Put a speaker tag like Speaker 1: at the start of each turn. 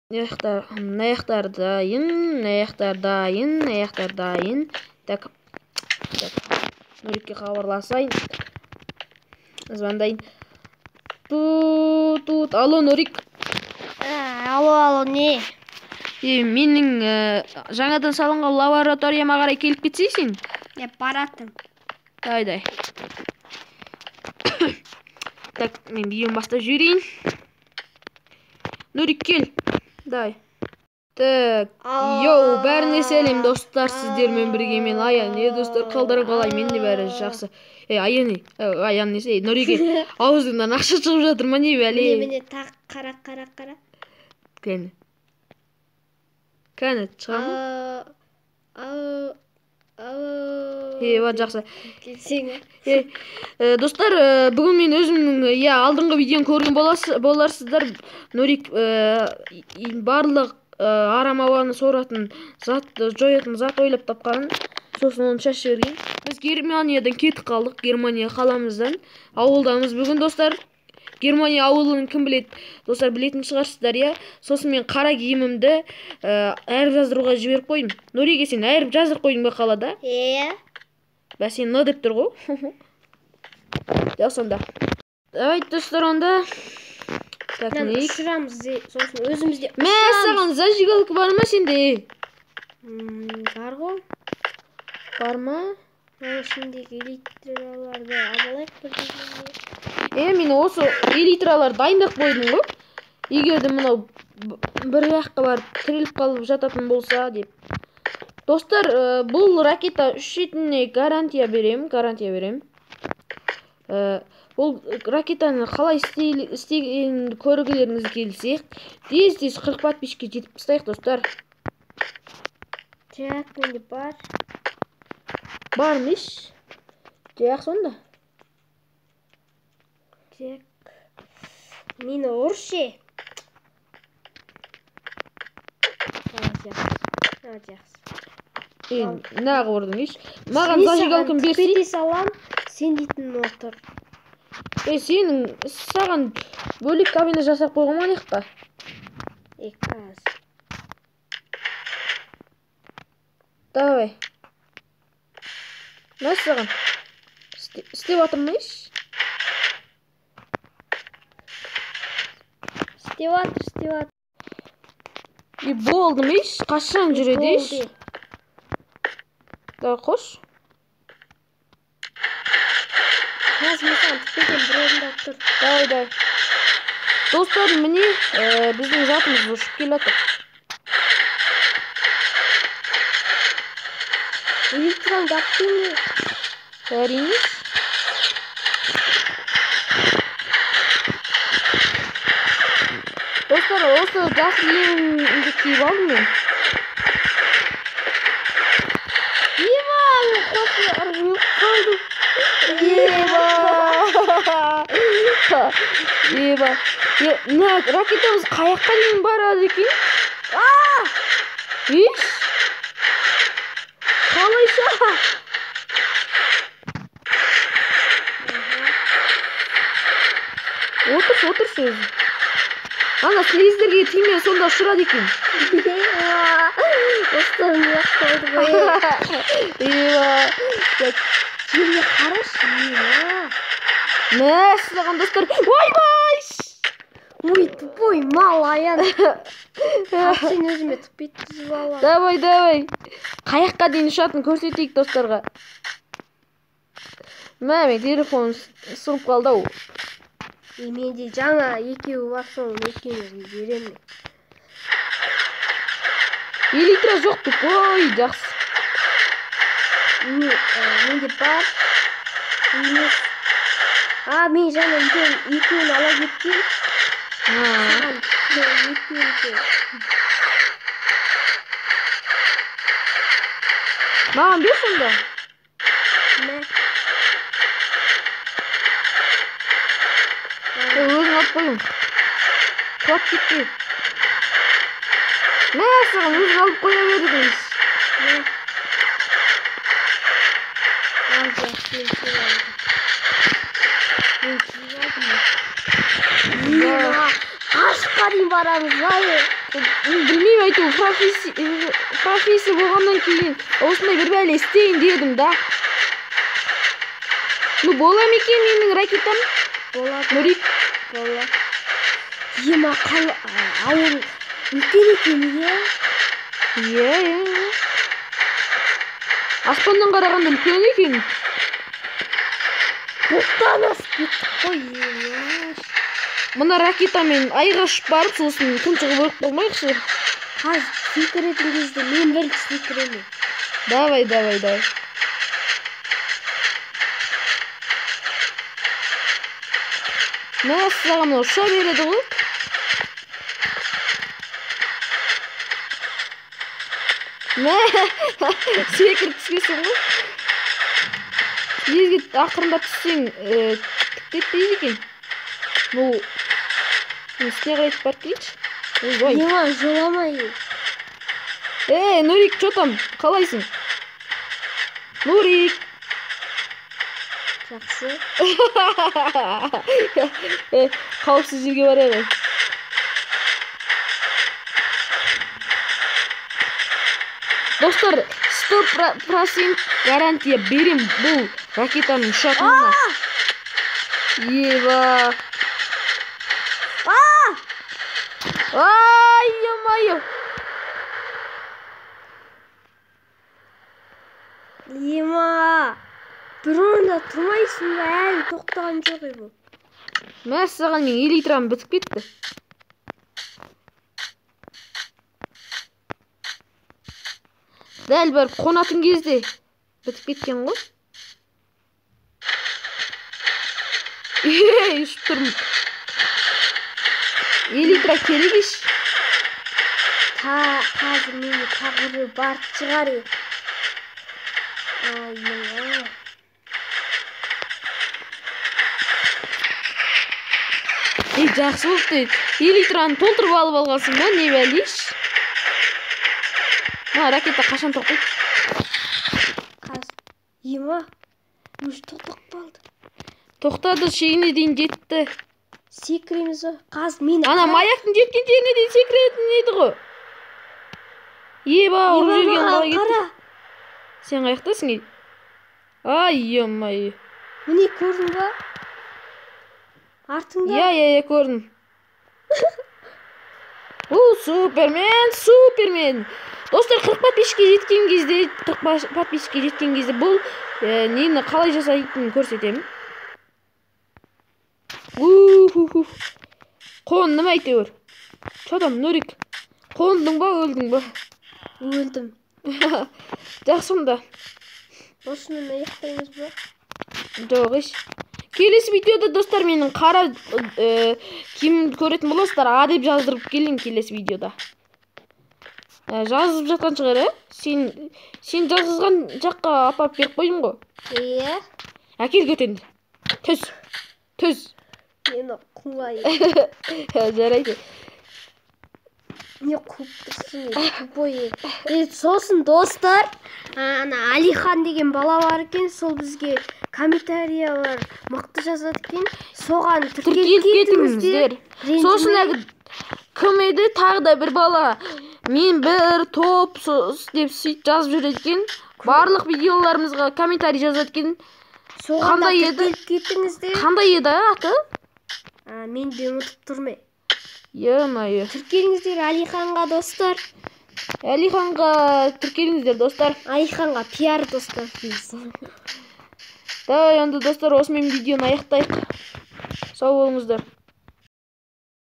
Speaker 1: Аяқтар дайын. Так. Нұрекке хабарласайын. Звондайын. Тут. Алло, Нұрек.
Speaker 2: Алло, не?
Speaker 1: Менің жаңадан салынған лабораторияма қарай келіп кетсейсің?
Speaker 2: Баратын.
Speaker 1: Дай. Так, мен видеоны бастап жіберейін. Нұрек, кел. Дай. Так, йоу, бәріңе сәлем достар, сіздермен бірге мен Аян. Достар, қалдарың қалай? Мен де бәрі жақсы. Аян несе, Нұреке ауызыңдан ақша шығып жатыр ма не бәле?
Speaker 2: Міне, тақ, қара.
Speaker 1: Кәні, шыға ма? Ва, жақсы. Достар, бүгін мен өзімнің алдыңғы видеоны көрген боларсыздар. Нұрек барлық арам ауаны соратын жоятын зат ойлап тапқанын, сосын оны шашып жіберген. Біз Германиядан кетіп қалдық, Германия қаламыздан. Ауылдамыз бүгін достар. Германия ауылын кім біледі? Достар, білетін шығарсыздар, я. Сосын мен қара киімімді әріп жаздыруға жіберіп қойдым. Нұреке, сен әріп жаздырып қойдың ба қалада? Бә, сен не деп тұр ғой? Дәу сонда. Давай, достар, онда.
Speaker 2: Мен ұшырамыз, сосын өзімізде
Speaker 1: ұшырамыз. Мә, саған зажигалка бар ма сенде?
Speaker 2: Бар ғой.
Speaker 1: Бар ма?
Speaker 2: Ішіндегі элитраларды абалайық бірдегенде.
Speaker 1: Мен осы элитралар дайындап қойдым ғой. Егерде мынау бір жаққа барып тіреліп қалып жататын болса деп. Достар, бұл ракета үшетіне гарантия берем. Бұл ракетаны қалай істеген көргілеріңіз келсек, тез 40 подписчикке жетіп тастайық, достар.
Speaker 2: Так, менде бар.
Speaker 1: Бармыш. Так, сонда.
Speaker 2: Так. Мені ұршы.
Speaker 1: Нағы ұрдың, еш? Маған зажигалкын берсей.
Speaker 2: Бете салам, сен дейтін отыр.
Speaker 1: Сенің саған бөлек кабина жасап қойған ма неқпа?
Speaker 2: Аз.
Speaker 1: Давай. Насыған? Істеп атырмы еш?
Speaker 2: Істеп атыр.
Speaker 1: Болдым еш? Қашан жүреді еш? Да, қош?
Speaker 2: Қазмасан түппеген бір орында тұр.
Speaker 1: Давай. Достар, міне біздің затымыз ұшып келатыр.
Speaker 2: Электрон дақтың
Speaker 1: әрине. Достар, осы жас киімімді киіп алдым мен. Еба. Ракетамыз қаяққа дейін барады екен? Еш? Қалайша? Отырс өзі. Ана, селездерге тиме сонда ұшырады екен.
Speaker 2: Достар, не қойды ғой. Жерге қарашы.
Speaker 1: Мә, саған достар. Ой!
Speaker 2: Ой, тупой мал, Аян. Сен өзіме түппет түзіп алам.
Speaker 1: Давай. Қаяққа дейін ұшатын көрсетейік достарға. Мә, мен телефон сұрып қалды ау.
Speaker 2: Менде жаңа екеуі бар, соң екеуін беремін.
Speaker 1: Элитра жоқ деп, ой, жақсы.
Speaker 2: Менде бар. Мен жаңа екеуін ала кеткен.
Speaker 1: Маған бер сонда. Өзің алып қойым. Құлап кетпе. Мә, саған өзің алып қоя бердіңіз.
Speaker 2: Қашқа дейін барамыз ай.
Speaker 1: Білмеймін айту, профессия болғаннан кейін осындай бір бәле істейін дедім да. Ну, бола ма екен менің ракетам?
Speaker 2: Болады.
Speaker 1: Нурик?
Speaker 2: Болады. Ема ауыл үлкен екен, иә?
Speaker 1: Иә. Аспаннан қарағанда үлкен екен.
Speaker 2: Бұқтан асып кеттік қой, иә.
Speaker 1: Мына ракетамен айға ұшып барып, сосын тұншығы бөліп болмайықшы.
Speaker 2: Қазір секіретін кезде мен бірінші секіремін.
Speaker 1: Давай. Мәссаған ұша береді ғой. Секіріп түскесің ғой. Лезге ақырындап түссең тіктетпейді екен. Ну, үстіне қарайтып барып келейікші. Ой.
Speaker 2: Ема, жоламай.
Speaker 1: Нурик, что там? Қалайсың? Нурик.
Speaker 2: Жақсы.
Speaker 1: Қауіпсіз жерге барайық. Достар, 100% гарантия берем бұл ракетаның ұшатынына. Ева. Ай, ё-моё.
Speaker 2: Ема, бір орында тұрмайсың ба, әлі тоқтаған жоқ ебі.
Speaker 1: Мәссаған мен элитрам бітіп кетті. Дәл барып қонатын кезде бітіп кеткен ғой. Ұшып тұрмын. Элитра керек еш.
Speaker 2: Қазір мені тағыры барып шығар ек.
Speaker 1: Жақсы болыпты. Элитраны толтырып алып алғансың ба, не бәлеш? Ракета қашан тоқтайды?
Speaker 2: Қазір. Ема, өз тоқтап қалды.
Speaker 1: Тоқтады, шегіне дейін жетті.
Speaker 2: Секіреміз ғой. Қазір мені
Speaker 1: ана маяқтың жеткен жеріне дейін секіретін еді ғой. Еба, ол жерге қалай кетті? Сен қаяқтасың ей? Ай, ё-моё.
Speaker 2: Міне көрдің ба? Артыңда?
Speaker 1: Иә, көрдім. Супермен. Достар, 40 подписчикке жеткен кезде бұл нені қалай жасайтынын көрсетемін. Қондым әйтеуір. Чадам, Нурик. Қондың ба, өлдің ба?
Speaker 2: Өлдім.
Speaker 1: Жақсымда.
Speaker 2: Осымен аяқтаймыз ба?
Speaker 1: Жоқ, еш. Келесі видеода достар менің қара кім көретін боласыздар, А деп жаздырып келейін келесі видеода. Жазып жатқан шығар, Сен жазған жаққа апарып беріп қойдың ғой.
Speaker 2: Иә.
Speaker 1: Әкел көтенді. Түз.
Speaker 2: Мені құлай.
Speaker 1: Жарайды.
Speaker 2: Не қуып тұрсың, тупой. Сосын достар, ана Алихан деген бала бар екен, сол бізге комментариялар мықты жазады екен. Соған тіркеліп кетіңіздер.
Speaker 1: Сосын әлгі кім еді, тағы да бір бала. Мен бір топ деп сөйтіп жазып жүреді екен. Барлық видеоларымызға комментарий жазады екен.
Speaker 2: Соған да тіркеліп кетіңіздер.
Speaker 1: Қандай еді аты?
Speaker 2: Мен де ұмытып тұрмын.
Speaker 1: Ё-моё.
Speaker 2: Тіркеліңіздер Алиханға, достар.
Speaker 1: Алиханға тіркеліңіздер, достар.
Speaker 2: Алиханға пиар, достар.
Speaker 1: Да, енді достар, осымен видеоны аяқтайық. Сау болыңыздар.